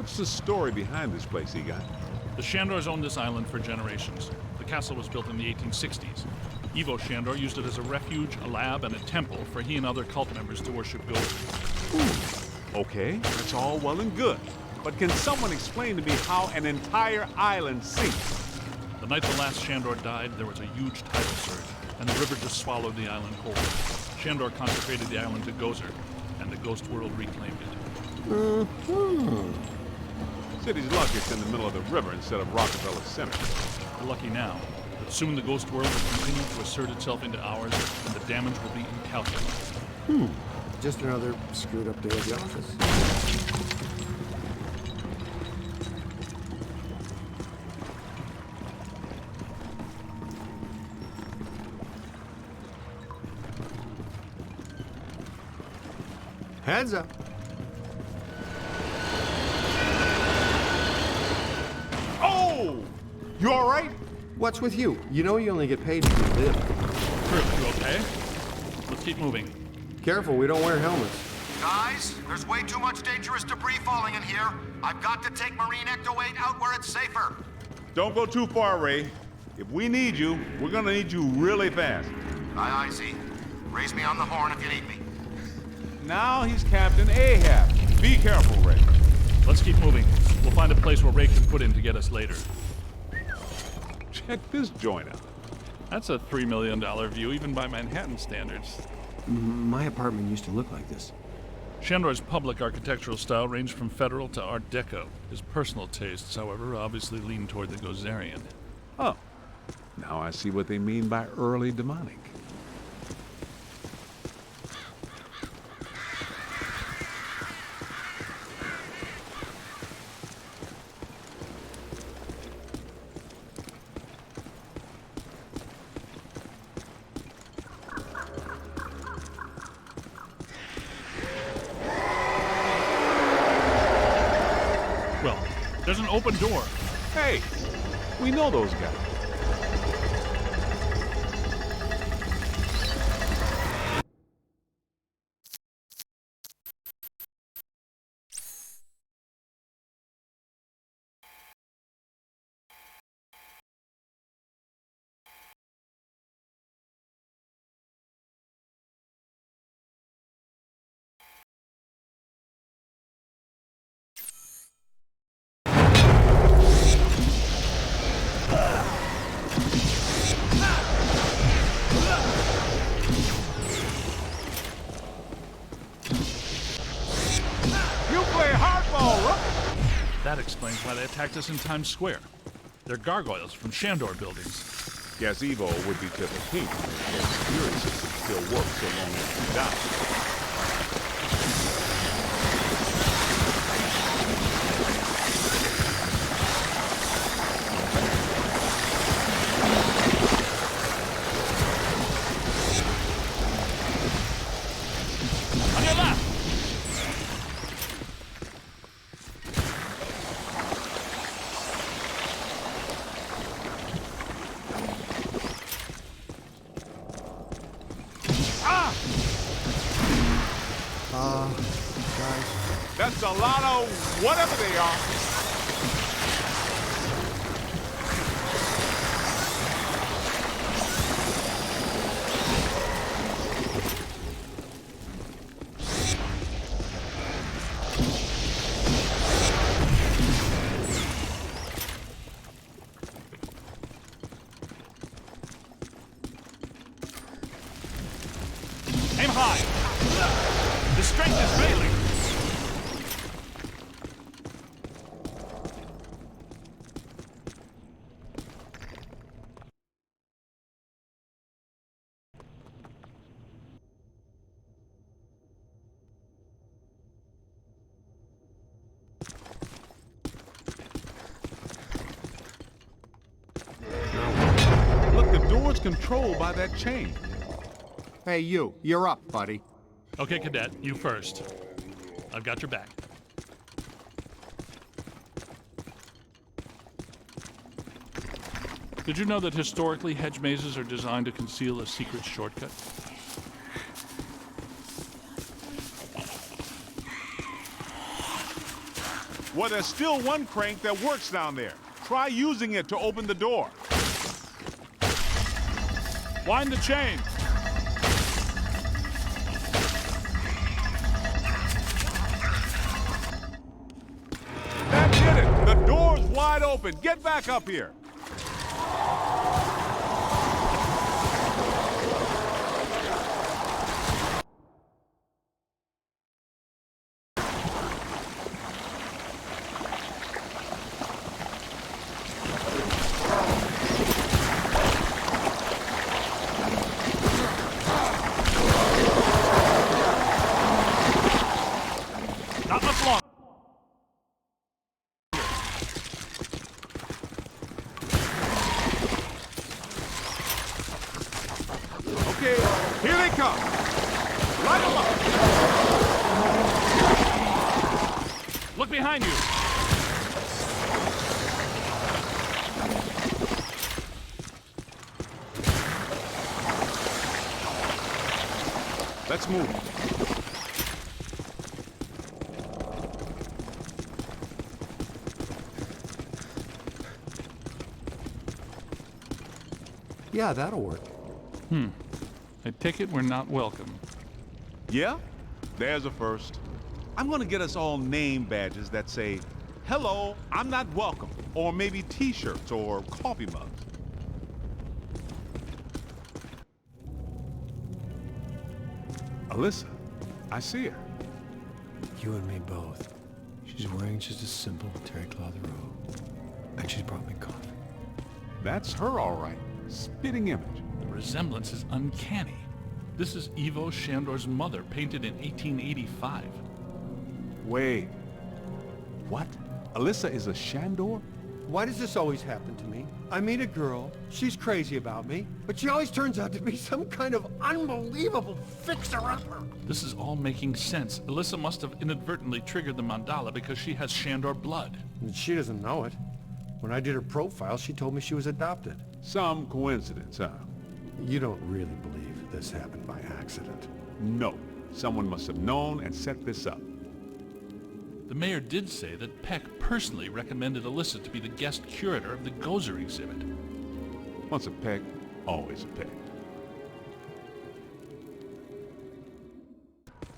What's the story behind this place, Egon? The Shandors owned this island for generations. The castle was built in the 1860s. Ivo Shandor used it as a refuge, a lab, and a temple for he and other cult members to worship ghosts. Okay, that's all well and good. But can someone explain to me how an entire island sinks? The night the last Shandor died, there was a huge tidal surge, and the river just swallowed the island whole. Shandor consecrated the island to Gozer, and the ghost world reclaimed it. City's lucky it's in the middle of the river instead of Rockefeller Center. We're lucky now, but soon the ghost world will continue to assert itself into ours, and the damage will be incalculable. Just another screwed up day at the office. Heads up. Oh! You all right? What's with you? You know you only get paid if you live. Kurt, you okay? Let's keep moving. Careful, we don't wear helmets. Guys, there's way too much dangerous debris falling in here. I've got to take Marine Ecto-8 out where it's safer. Don't go too far, Ray. If we need you, we're gonna need you really fast. Aye, aye, Z. Raise me on the horn if you need me. Now he's Captain Ahab. Be careful, Ray. Let's keep moving. We'll find a place where Ray can put in to get us later. Check this joint out. That's a $3 million view, even by Manhattan standards. My apartment used to look like this. Shandor's public architectural style ranged from Federal to Art Deco. His personal tastes, however, obviously lean toward the Gozerian. Oh, now I see what they mean by early demonic. There's an open door. Hey, we know those guys. That explains why they attacked us in Times Square. They're gargoyles from Shandor buildings. Guess Evo would be to the pink. His security system still works so long as he dies. On your left! Guys. That's a lot of whatever they are. Aim high! The strength is failing! Look, the door's controlled by that chain. Hey, you're up, buddy. Okay, Cadet, you first. I've got your back. Did you know that historically hedge mazes are designed to conceal a secret shortcut? Well, there's still one crank that works down there. Try using it to open the door. Wind the chain. That did it. The door's wide open. Get back up here. Not much longer. Okay, here they come. Light them up. Look behind you. Let's move. Yeah, that'll work. I take it we're not welcome. Yeah? There's a first. I'm gonna get us all name badges that say, "Hello, I'm not welcome," or maybe t-shirts or coffee mugs. Alyssa, I see her. You and me both. She's wearing just a simple terry cloth robe. And she's brought me coffee. That's her, all right. Spitting image. The resemblance is uncanny. This is Ivo Shandor's mother, painted in 1885. Wait. What? Alyssa is a Shandor? Why does this always happen to me? I meet a girl, she's crazy about me, but she always turns out to be some kind of unbelievable fixer-upper. This is all making sense. Alyssa must have inadvertently triggered the mandala because she has Shandor blood. And she doesn't know it. When I did her profile, she told me she was adopted. Some coincidence, huh? You don't really believe this happened by accident. No. Someone must have known and set this up. The mayor did say that Peck personally recommended Alyssa to be the guest curator of the Gozer exhibit. Once a peck, always a peck.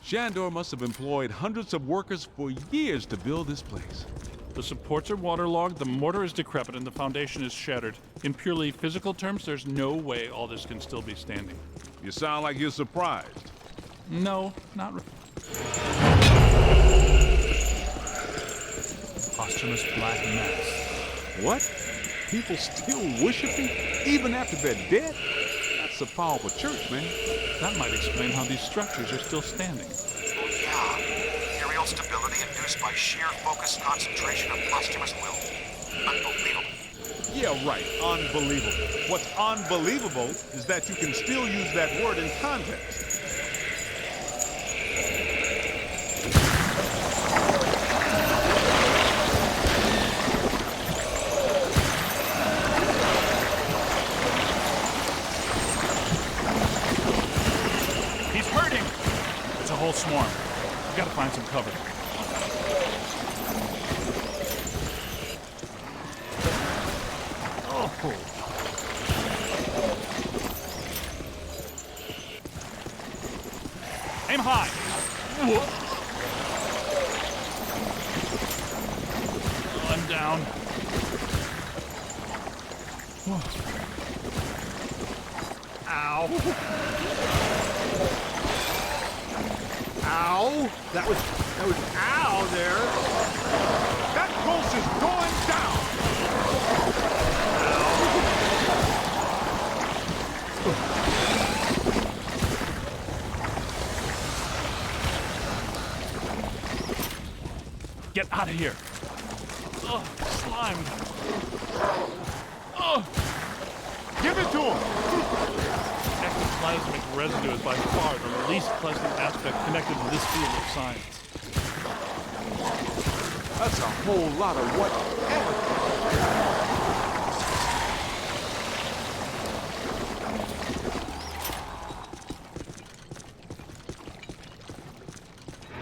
Shandor must have employed hundreds of workers for years to build this place. The supports are waterlogged, the mortar is decrepit, and the foundation is shattered. In purely physical terms, there's no way all this can still be standing. You sound like you're surprised. No, not really. Posthumous black mass. What? People still worshiping even after they're dead? That's a powerful church, man. That might explain how these structures are still standing. Oh yeah, ethereal stability induced by sheer focused concentration of posthumous will. Unbelievable. Yeah, right. Unbelievable. What's unbelievable is that you can still use that word in context. He's hurting! It's a whole swarm. We gotta find some cover. Aim high. I'm down. Ow. Ow. That was ow there. That pulse is going down! Get out of here. Ugh, slime. Ugh. Give it to him! Ectoplasmic residue is by far the least pleasant aspect connected to this field of science. That's a whole lot of whatever.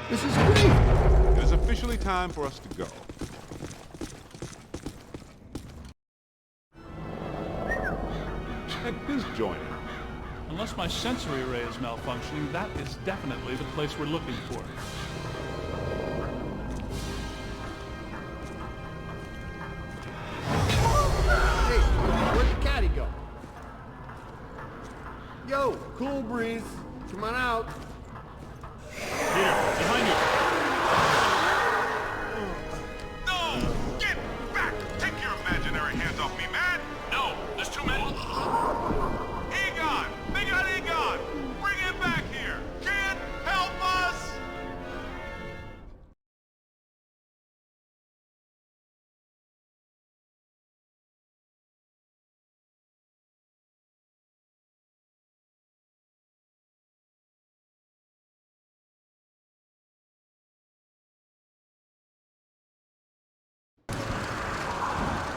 This is great. It is officially time for us to go. Check this joint out. Unless my sensory array is malfunctioning, that is definitely the place we're looking for. Hey, where'd the caddy go? Yo, cool breeze. Come on out. Here, behind you. No! Get back! Take your imaginary hands off me, man! No, there's too many. Egon! They got Egon! Bring him back here! Kid, help us!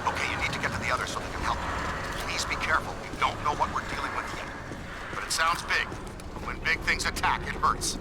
Okay, you need to get to the others so they can help you. Please be careful. We don't know what we're dealing with yet. But it sounds big. When big things attack, it hurts.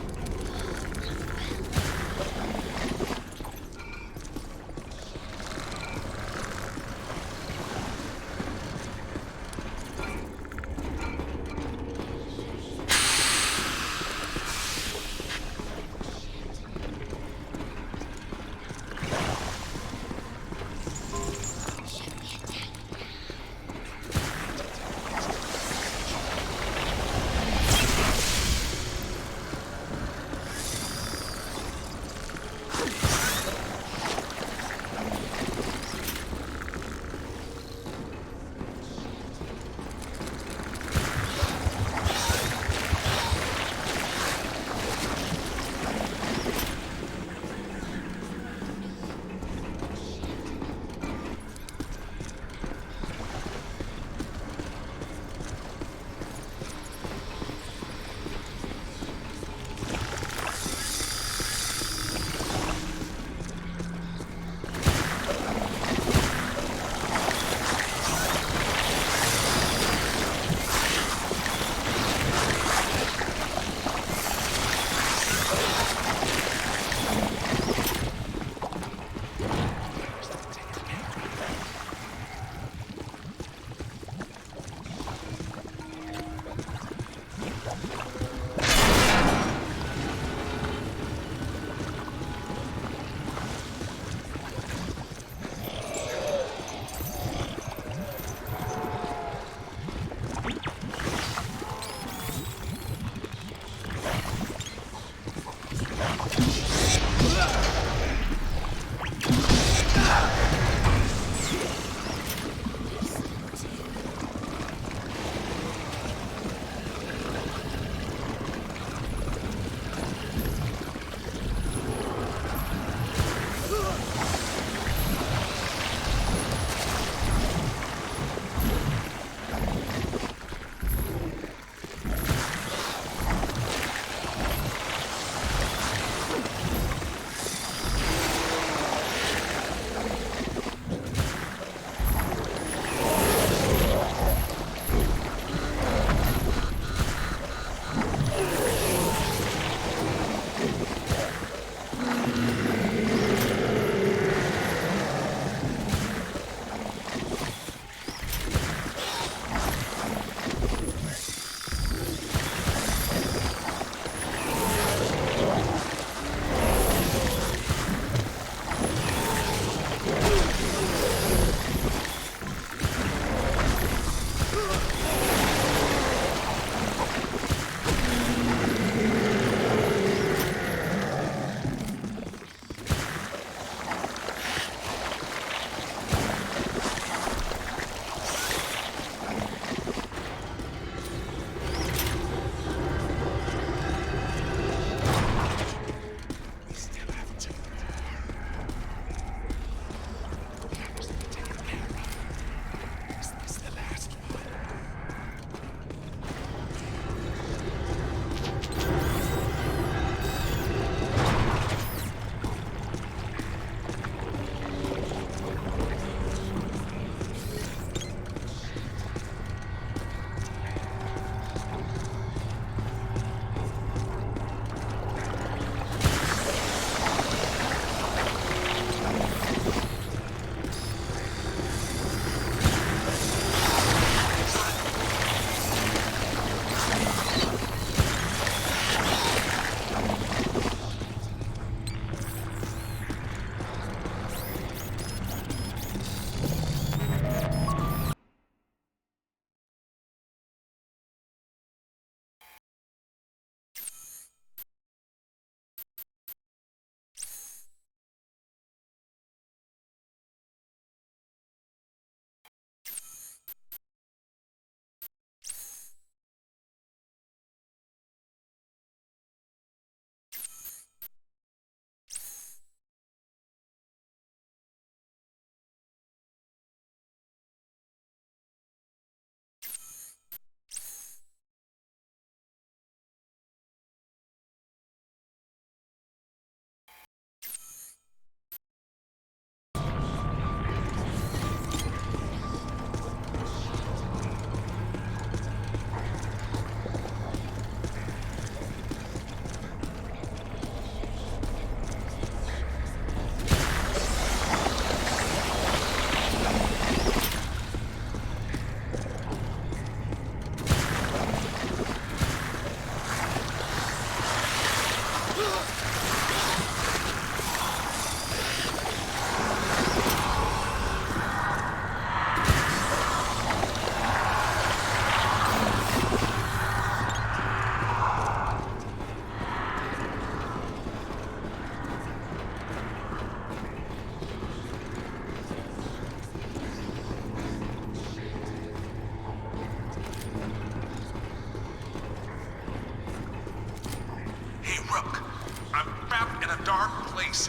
a dark place.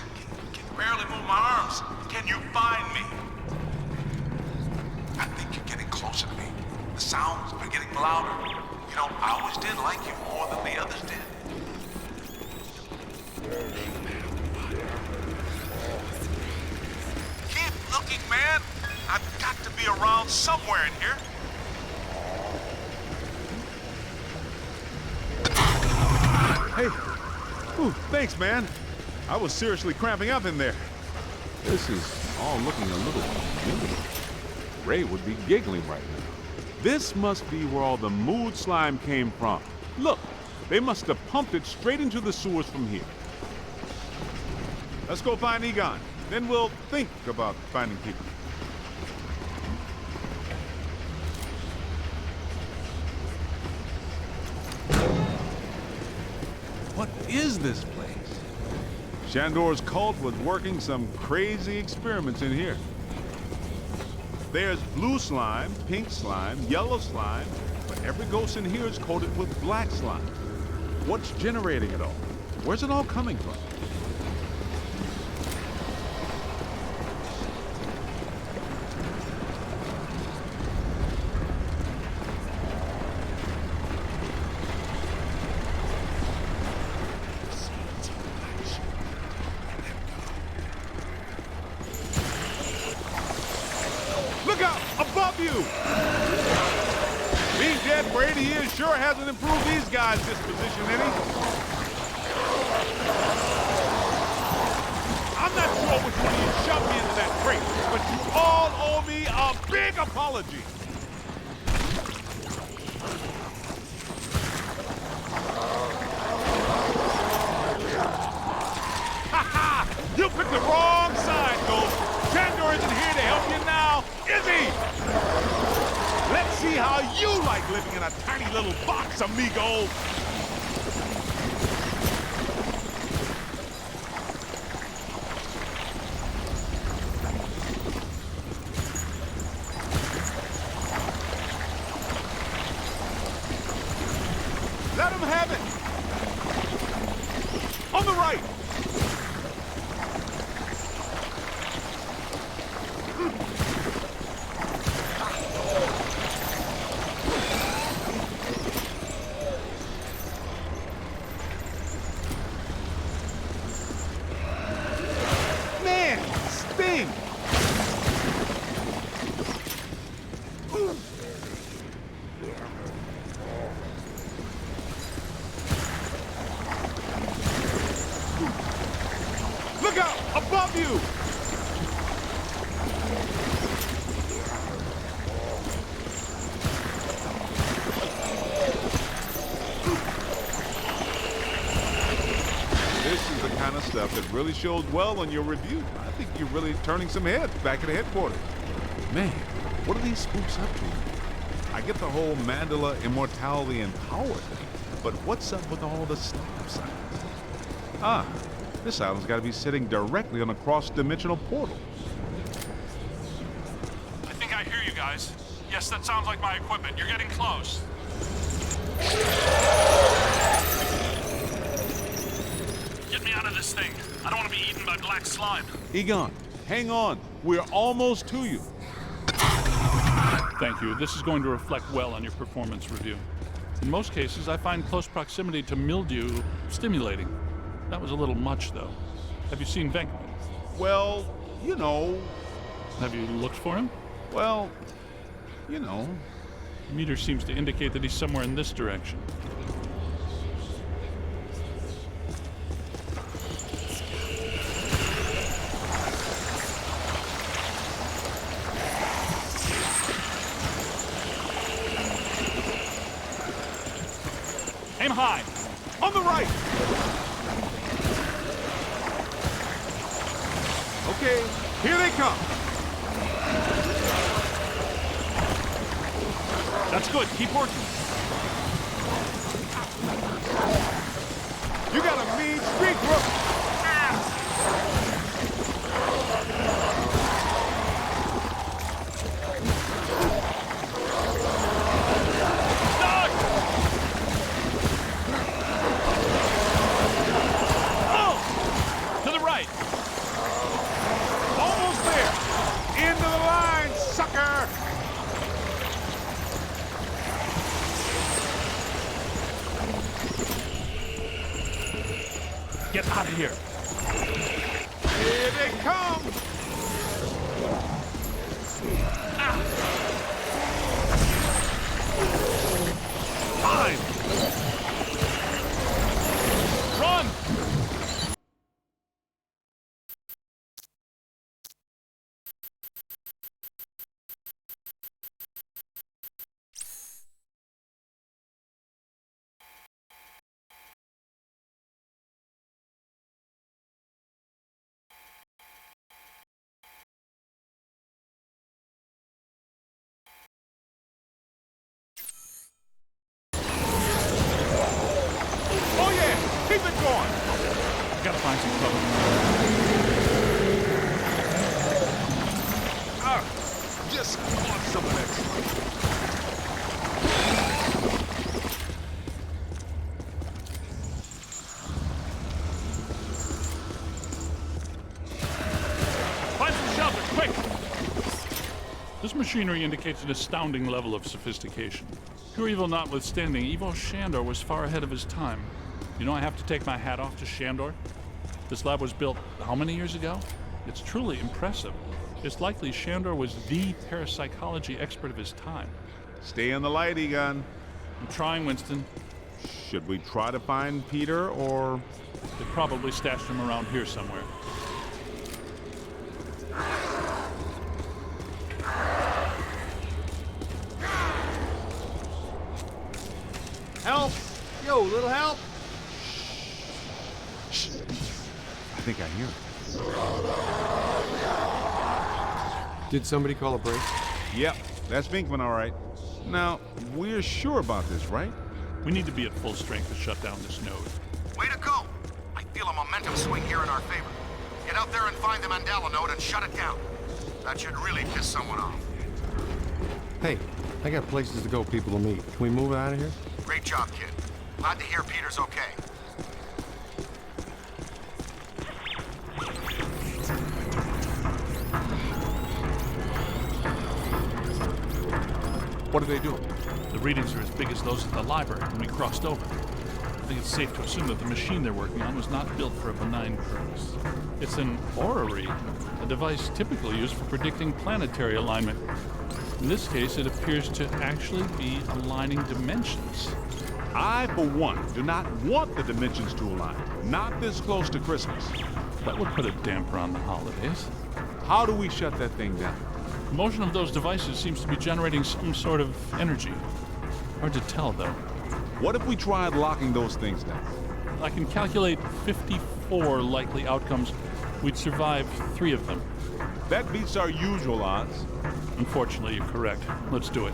Can barely move my arms. Can you find me? I think you're getting closer to me. The sounds are getting louder. You know, I always did like you more than the others did. Keep looking, man. I've got to be around somewhere in here. Hey. Ooh, thanks, man. I was seriously cramping up in there. This is all looking a little familiar. Ray would be giggling right now. This must be where all the mood slime came from. Look, they must have pumped it straight into the sewers from here. Let's go find Egon. Then we'll think about finding people. What is this place? Shandor's cult was working some crazy experiments in here. There's blue slime, pink slime, yellow slime, but every ghost in here is coated with black slime. What's generating it all? Where's it all coming from? Look out! Above you! Being dead for 80 years sure hasn't improved these guys' disposition any. I'm not sure which one of you shoved me into that crate, but you all owe me a big apology. Ha ha! You picked the wrong side, Ghost. Shandor isn't here to help you now, is he? Let's see how you like living in a tiny little box, amigo. Let him have it. On the right. Look out! Above you! This is the kind of stuff that really shows well on your review. I think you're really turning some heads back at the headquarters. Man, what are these spooks up to? I get the whole mandala, immortality, and power thing, but what's up with all the stop signs? Ah, this island's got to be sitting directly on a cross-dimensional portal. I think I hear you guys. Yes, that sounds like my equipment. You're getting close. Get me out of this thing. I don't want to be eaten by black slime. Egon, hang on. We're almost to you. Thank you. This is going to reflect well on your performance review. In most cases, I find close proximity to mildew stimulating. That was a little much, though. Have you seen Venkman? Well, you know. Have you looked for him? Well, you know. The meter seems to indicate that he's somewhere in this direction. Aim high. On the right. Okay, here they come. That's good. Keep working. You got a mean streak, bro. Get out of here. Here they come! Fine. Run! Keep it going! Gotta find some cover. Just want some of that stuff. Find some shelter, quick! This machinery indicates an astounding level of sophistication. Pure evil notwithstanding, Ivo Shandor was far ahead of his time. You know, I have to take my hat off to Shandor. This lab was built how many years ago? It's truly impressive. It's likely Shandor was the parapsychology expert of his time. Stay in the light, Egon. I'm trying, Winston. Should we try to find Peter, or... They probably stashed him around here somewhere. Help! Yo, little help! I think I hear it. Did somebody call a break? Yep, that's Binkman, all right. Now, we're sure about this, right? We need to be at full strength to shut down this node. Way to go! I feel a momentum swing here in our favor. Get out there and find the Mandela node and shut it down. That should really piss someone off. Hey, I got places to go, people to meet. Can we move out of here? Great job, kid. Glad to hear Peter's okay. What are they doing? The readings are as big as those at the library when we crossed over. I think it's safe to assume that the machine they're working on was not built for a benign purpose. It's an orrery, a device typically used for predicting planetary alignment. In this case, it appears to actually be aligning dimensions. I, for one, do not want the dimensions to align. Not this close to Christmas. That would put a damper on the holidays. How do we shut that thing down? The motion of those devices seems to be generating some sort of energy. Hard to tell, though. What if we tried locking those things down? I can calculate 54 likely outcomes. We'd survive 3 of them. That beats our usual odds. Unfortunately, you're correct. Let's do it.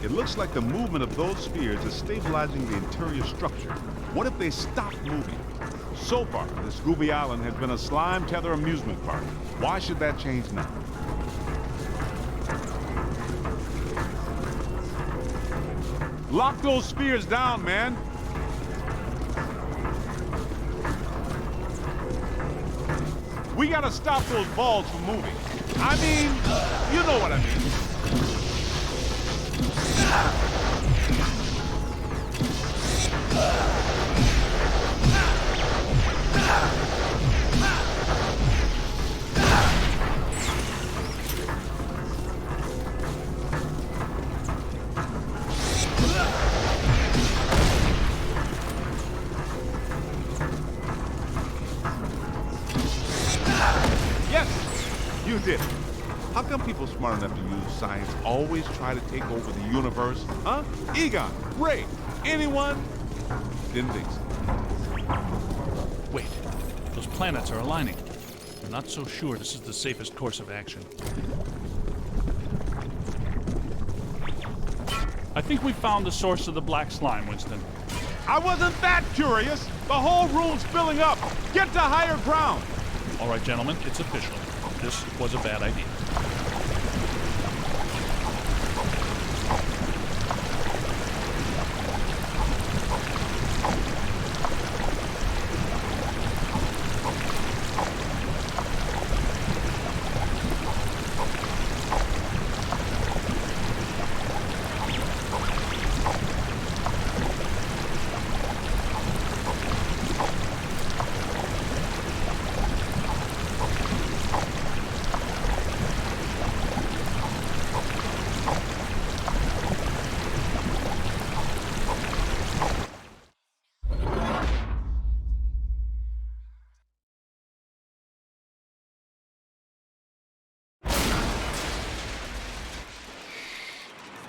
It looks like the movement of those spheres is stabilizing the interior structure. What if they stopped moving? So far, this Scooby Island has been a slime tether amusement park. Why should that change now? Lock those spheres down, man! We gotta stop those balls from moving. I mean, you know what I mean. Yes, you did. How come people smart enough to use science always try to take over the universe? Huh? Egon, Ray, anyone? Didn't think so. Wait, those planets are aligning. I'm not so sure this is the safest course of action. I think we found the source of the black slime, Winston. I wasn't that curious. The whole room's filling up. Get to higher ground. All right, gentlemen, it's official. This was a bad idea.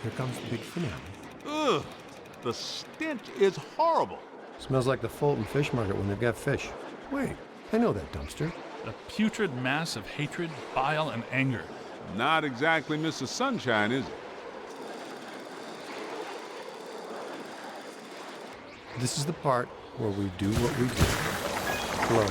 here comes the big finale. Ugh, the stench is horrible. Smells like the Fulton Fish Market when they've got fish. Wait, I know that dumpster. A putrid mass of hatred, bile, and anger. Not exactly Mr. Sunshine, is it? This is the part where we do what we do. Hello,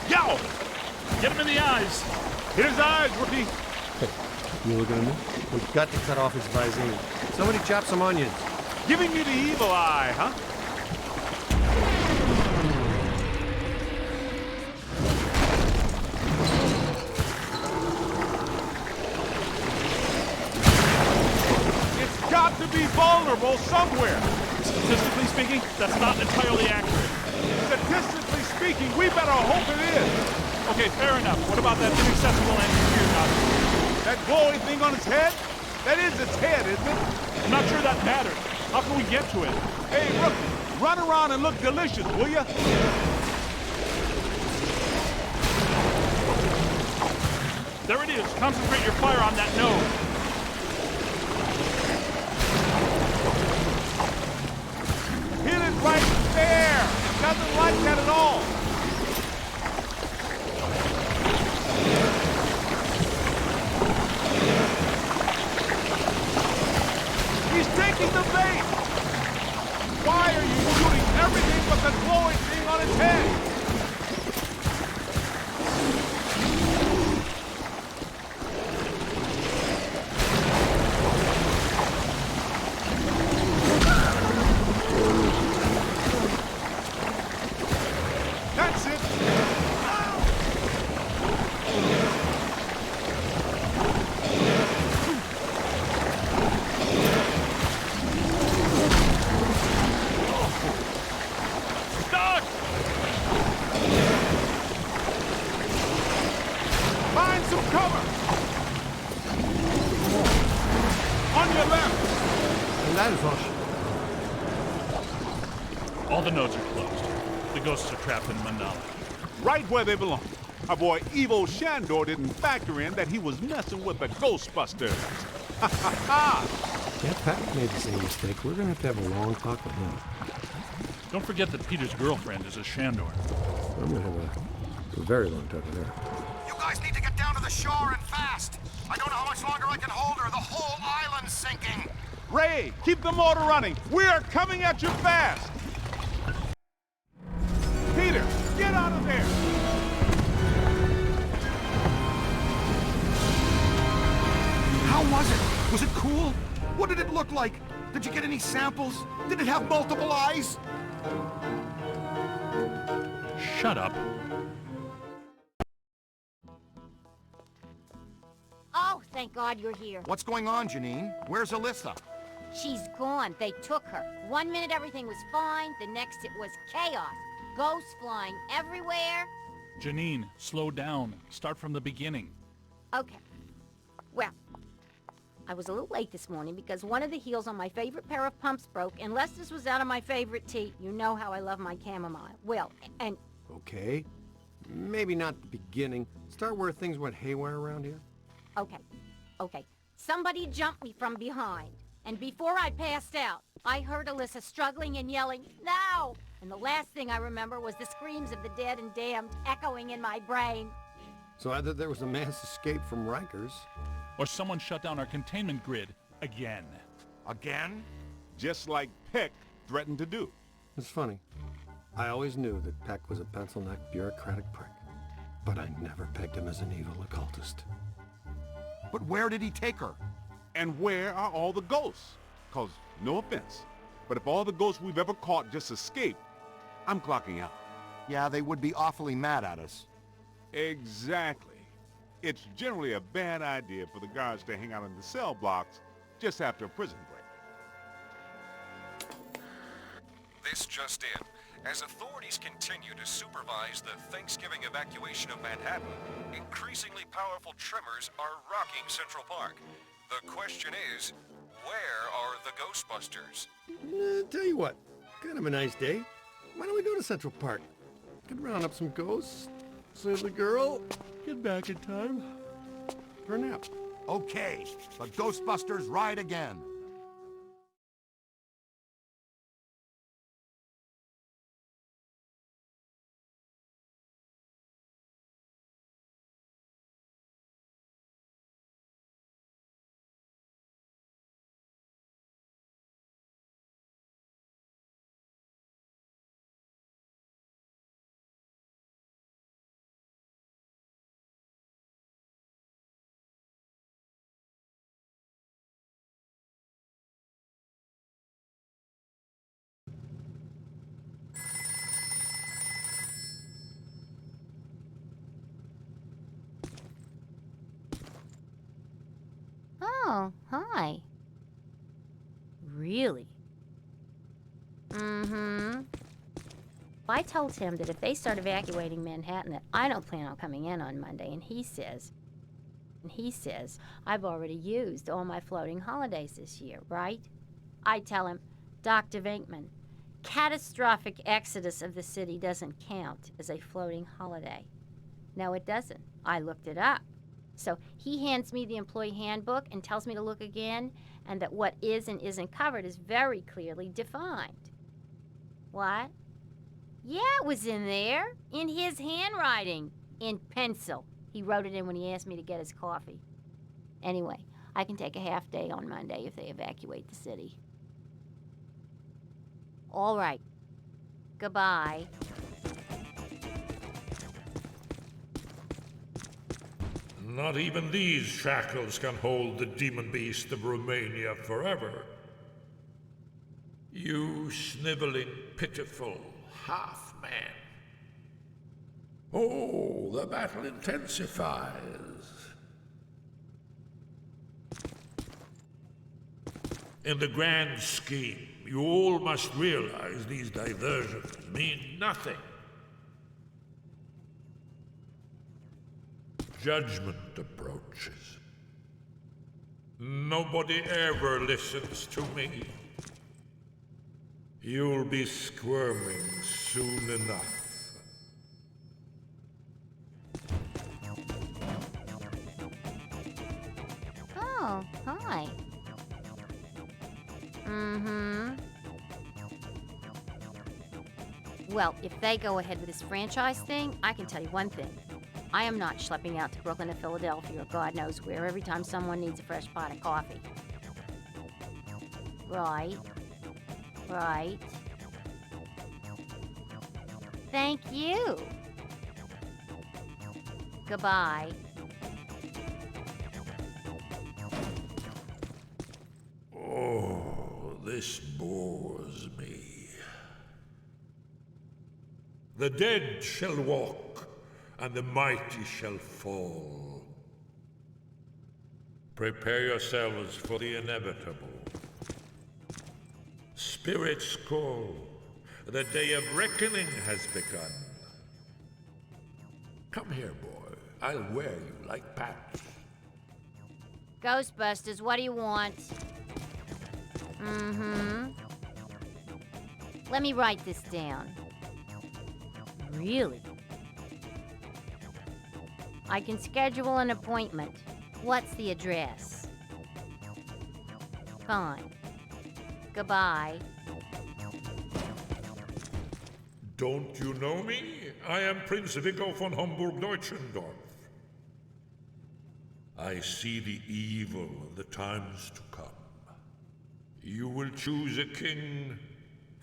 Yow! Get him in the eyes! Hit his eyes, rookie. Hey, you looking at me? We've got to cut off his visine. Somebody chop some onions. Giving you the evil eye, huh? It's got to be vulnerable somewhere. Statistically speaking, that's not entirely accurate. Statistically speaking, we better hope it is. Okay, fair enough. What about that inaccessible engineer nut? That glowy thing on its head? That is its head, isn't it? I'm not sure that matters. How can we get to it? Hey, rookie, run around and look delicious, will ya? There it is. Concentrate your fire on that node. Hit it right there. Doesn't like that at all. He's taking the bait. Why are you shooting everything but the glowing thing on its head? That's it. Stuck! Find some cover. On your left. And that is all All the nodes are closed. The ghosts are trapped in Mandala. Right where they belong. Our boy Evo Shandor didn't factor in that he was messing with the Ghostbusters. Ha ha ha! Yeah, Pat made the same mistake. We're gonna have to have a long talk with him. Don't forget that Peter's girlfriend is a Shandor. I'm gonna have a very long talk with her. You guys need to get down to the shore and fast. I don't know how much longer I can hold her. The whole island's sinking. Ray, keep the motor running. We are coming at you fast. Peter, get out of there. How was it? Was it cool? What did it look like? Did you get any samples? Did it have multiple eyes? Shut up. Oh, thank God you're here. What's going on, Janine? Where's Alyssa? She's gone. They took her. 1 minute everything was fine, the next it was chaos. Ghosts flying everywhere. Janine, slow down. Start from the beginning. Okay. Well, I was a little late this morning because one of the heels on my favorite pair of pumps broke, and Lester's was out of my favorite tea. You know how I love my chamomile. Well, and... Okay. Maybe not the beginning. Start where things went haywire around here. Okay. Somebody jumped me from behind. And before I passed out, I heard Alyssa struggling and yelling, "No!" And the last thing I remember was the screams of the dead and damned echoing in my brain. So either there was a mass escape from Rikers. Or someone shut down our containment grid again. Again? Just like Peck threatened to do. It's funny. I always knew that Peck was a pencil-necked bureaucratic prick. But I never pegged him as an evil occultist. But where did he take her? And where are all the ghosts? Cause, no offense, but if all the ghosts we've ever caught just escaped, I'm clocking out. Yeah, they would be awfully mad at us. Exactly. it's generally a bad idea for the guards to hang out in the cell blocks just after a prison break. This just in. As authorities continue to supervise the Thanksgiving evacuation of Manhattan, increasingly powerful tremors are rocking Central Park. The question is, where are the Ghostbusters? Tell you what, kind of a nice day. Why don't we go to Central Park? Could round up some ghosts, save the girl, get back in time for a nap. Okay, the Ghostbusters ride again. Oh, hi. Really? Mm-hmm. I told him that if they start evacuating Manhattan that I don't plan on coming in on Monday, and he says, I've already used all my floating holidays this year, right? I tell him, Dr. Venkman, catastrophic exodus of the city doesn't count as a floating holiday. No, it doesn't. I looked it up. So he hands me the employee handbook and tells me to look again, and that what is and isn't covered is very clearly defined. What? Yeah, it was in there. In his handwriting. In pencil. He wrote it in when he asked me to get his coffee. Anyway, I can take a half day on Monday if they evacuate the city. All right. Goodbye. Not even these shackles can hold the demon beast of Romania forever. You sniveling, pitiful half-man. Oh, the battle intensifies. In the grand scheme, you all must realize these diversions mean nothing. Judgment approaches. Nobody ever listens to me. You'll be squirming soon enough. Oh, hi. Mm-hmm. Well, if they go ahead with this franchise thing, I can tell you one thing. I am not schlepping out to Brooklyn or Philadelphia or God knows where every time someone needs a fresh pot of coffee. Right. Right. Thank you. Goodbye. Oh, this bores me. The dead shall walk, and the mighty shall fall. Prepare yourselves for the inevitable. Spirits call. The day of reckoning has begun. Come here, boy. I'll wear you like Pat. Ghostbusters, what do you want? Mm-hmm. Let me write this down. Really? I can schedule an appointment. What's the address? Fine. Goodbye. Don't you know me? I am Prince Viggo von Homburg-Deutschendorf. I see the evil of the times to come. You will choose a king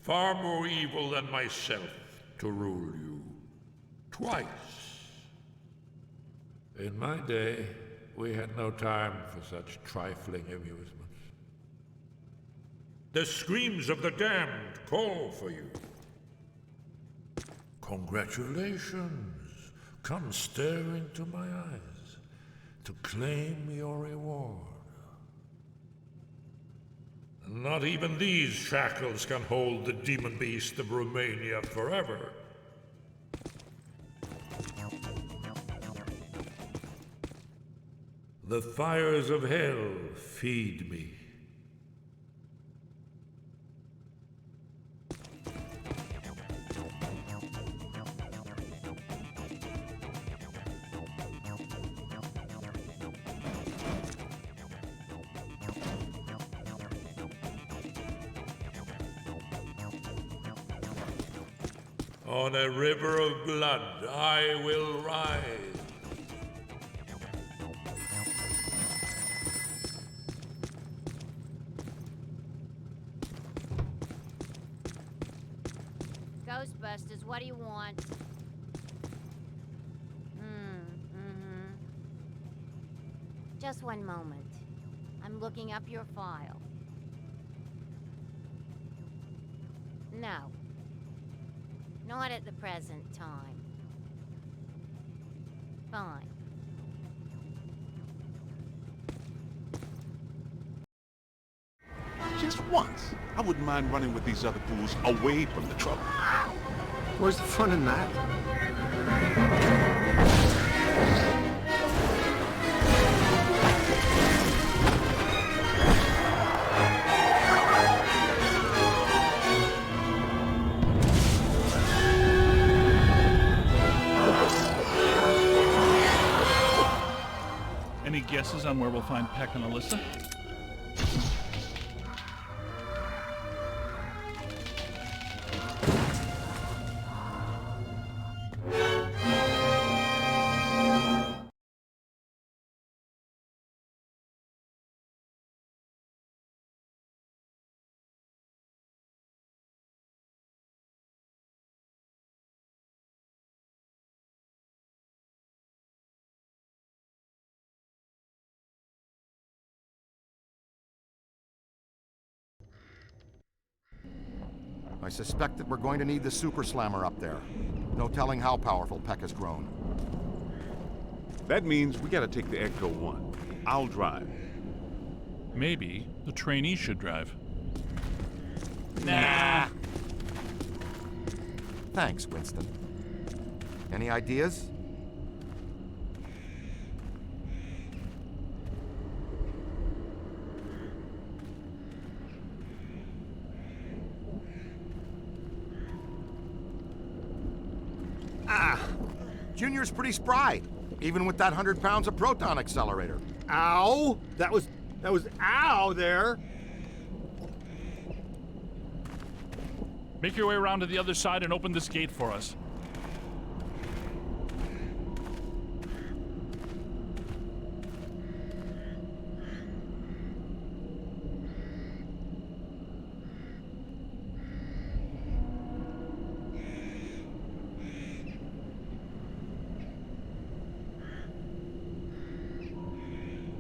far more evil than myself to rule you. Twice. In my day, we had no time for such trifling amusements. The screams of the damned call for you. Congratulations. Come stare into my eyes. to claim your reward. Not even these shackles can hold the demon beast of Romania forever. The fires of hell feed me. On a river of blood I will ride. Ghostbusters, what do you want? Just one moment. I'm looking up your file. No. Not at the present time. Fine. Just once. I wouldn't mind running with these other fools away from the trouble. Where's the fun in that? Any guesses on where we'll find Peck and Alyssa? I suspect that we're going to need the Super Slammer up there. No telling how powerful Peck has grown. That means we gotta take the Ecto 1. I'll drive. Maybe the trainee should drive. Nah. Thanks, Winston. Any ideas? Junior's pretty spry, even with that 100 pounds of proton accelerator. Ow! That was ow there! Make your way around to the other side and open this gate for us.